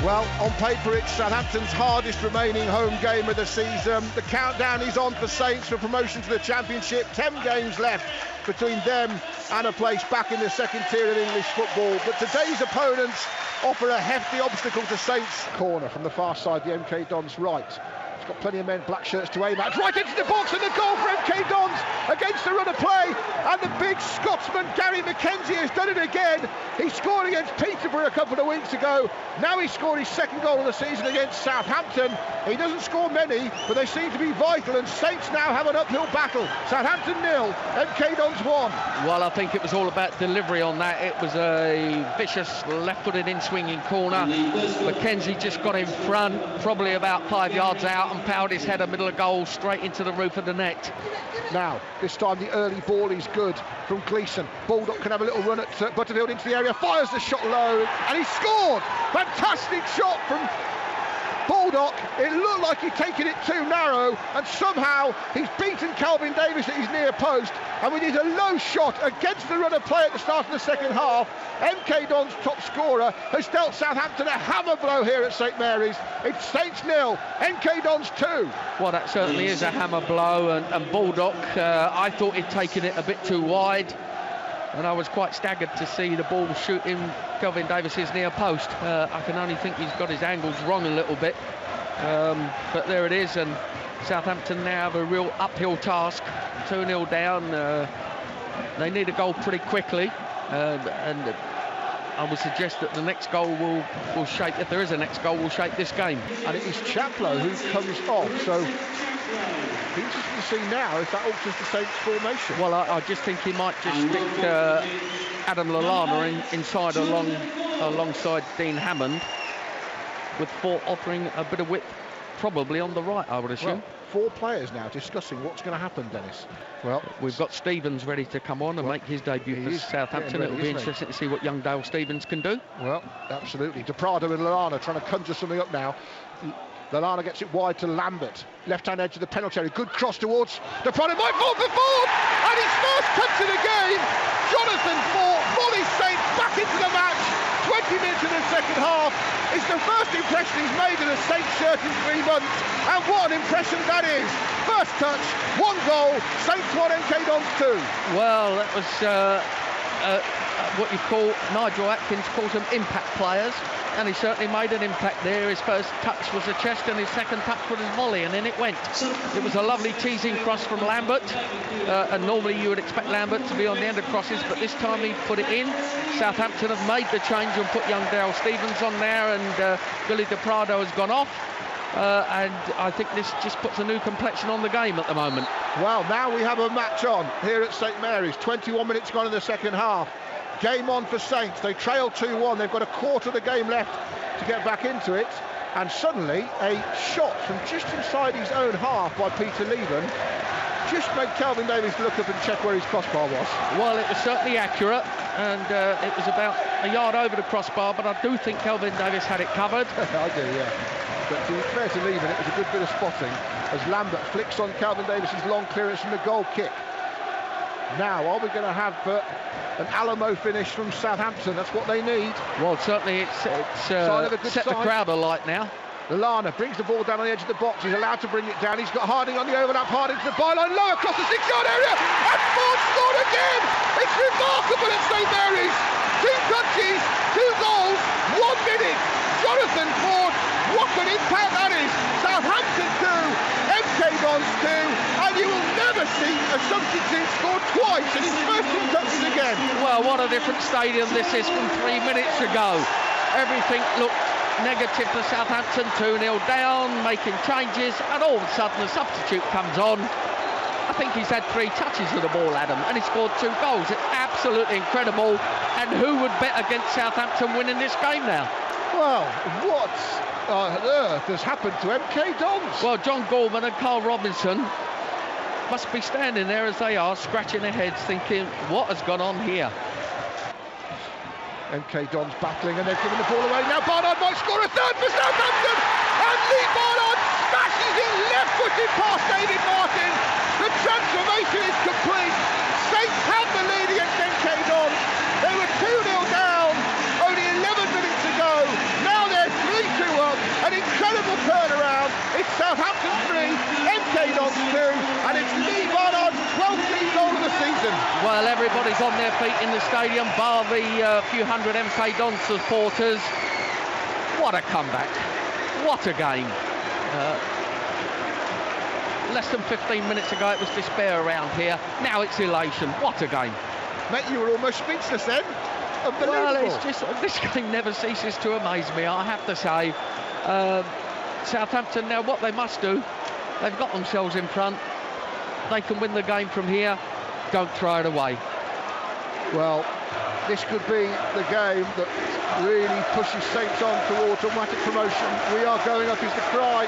Well, on paper it's Southampton's hardest remaining home game of the season. The countdown is on for Saints for promotion to the Championship. 10 games left between them and a place back in the second tier of English football. But today's opponents offer a hefty obstacle to Saints. Corner from the far side, the MK Dons right. It's got plenty of men, black shirts to aim at. Right into the box and the goal for MK Dons against the run of play. And the big Scotsman, Gary McKenzie, has done it again. He scored against Peterborough a couple of weeks ago. Now he scored his second goal of the season against Southampton. He doesn't score many, but they seem to be vital, and Saints now have an uphill battle. Southampton 0, MK Dons 1. Well, I think it was all about delivery on that. It was a vicious left-footed in-swinging corner. McKenzie just got in front, probably about 5 yards out, and powered his header middle of goal straight into the roof of the net. Now, this time the early ball is good from Gleeson. Baldock can have a little run at Butterfield into the area, fires the shot low, and he scored! Fantastic shot from Baldock. It looked like he'd taken it too narrow, and somehow he's beaten Calvin Davis at his near post, and we need a low shot against the run of play at the start of the second half. MK Dons top scorer has dealt Southampton a hammer blow here at St Mary's. It's Saints 0, MK Dons 2. Well, that certainly is a hammer blow, and Baldock, I thought he'd taken it a bit too wide, and I was quite staggered to see the ball shooting Calvin Davis's near post. I can only think he's got his angles wrong a little bit, but there it is, and Southampton now have a real uphill task. 2-0 down. They need a goal pretty quickly, and I would suggest that the next goal will shape, if there is a next goal, will shape this game. And it is Chaplow who comes off, so be interesting to see now if that alters the Saints formation. Well, I just think he might just stick Adam Lallana inside alongside Dean Hammond, with Fort offering a bit of width, probably on the right, I would assume. Well, 4 players now discussing what's going to happen, Dennis. Well, we've got Stevens ready to come on and make his debut for Southampton. It'll be interesting to see what young Dale Stevens can do. Well, absolutely. De Prado and Lallana trying to conjure something up now. Lallana gets it wide to Lambert, left-hand edge of the penalty area. Good cross towards De Prado, might fall for Ford, and his first touch of the game. Jonathan Forte volleys Saints back into the match. 20 minutes in the second half. It's the first impression he's made in a Saints shirt in 3 months, and what an impression that is. First touch, 1 goal, Saints 1, MK Dons 2. Well, that was what you call, Nigel Atkins calls them impact players, and he certainly made an impact there. His first touch was a chest, and his second touch was his volley, and in it went. It was a lovely teasing cross from Lambert, and normally you would expect Lambert to be on the end of crosses, but this time he put it in. Southampton have made the change and put young Dale Stevens on there, and Billy De Prado has gone off. And I think this just puts a new complexion on the game at the moment. Well, now we have a match on here at St Mary's. 21 minutes gone in the second half. Game on for Saints. They trail 2-1. They've got a quarter of the game left to get back into it. And suddenly a shot from just inside his own half by Peter Leaven just made Calvin Davis look up and check where his crossbar was. Well, it was certainly accurate, and it was about a yard over the crossbar, but I do think Calvin Davis had it covered. I do, yeah. But to be fair to Leaven, it was a good bit of spotting as Lambert flicks on Calvin Davis's long clearance from the goal kick. Now, are we going to have an Alamo finish from Southampton? That's what they need. Well, certainly it's set the crowd alight now. Lallana brings the ball down on the edge of the box. He's allowed to bring it down. He's got Harding on the overlap. Harding to the byline, low across the 6-yard area, and Ford scored again. It's remarkable at St Mary's. 2 touches, 2 goals, 1 minute. Jonathan Forte, what an impact that is. Southampton 2, MK Dons 2, and you will never see a substitute score twice in his first 2 touches again. Well, what a different stadium this is from 3 minutes ago. Everything looked negative for Southampton, 2-0 down, making changes, and all of a sudden the substitute comes on. I think he's had 3 touches of the ball, Adam, and he scored 2 goals. It's absolutely incredible. And who would bet against Southampton winning this game now? Well, what on earth has happened to MK Dons? Well, John Gorman and Carl Robinson must be standing there as they are, scratching their heads, thinking, what has gone on here? MK Dons battling, and they've given the ball away. Now Barnard might score a third for Southampton, and Lee Barnard smashes it left-footed past David Martin. The transformation is complete. Saints have the lead against MK Dons. They were 2-0 down only 11 minutes ago. Now they're 3-2 everybody's on their feet in the stadium, bar the few hundred MK Dons supporters. What a comeback. What a game. Less than 15 minutes ago it was despair around here. Now it's elation. What a game. Mate, you were almost speechless then. Unbelievable. Well, it's just, this game never ceases to amaze me, I have to say. Southampton, now what they must do, they've got themselves in front. They can win the game from here. Don't throw it away. Well, this could be the game that really pushes Saints on towards automatic promotion. We are going up is the cry.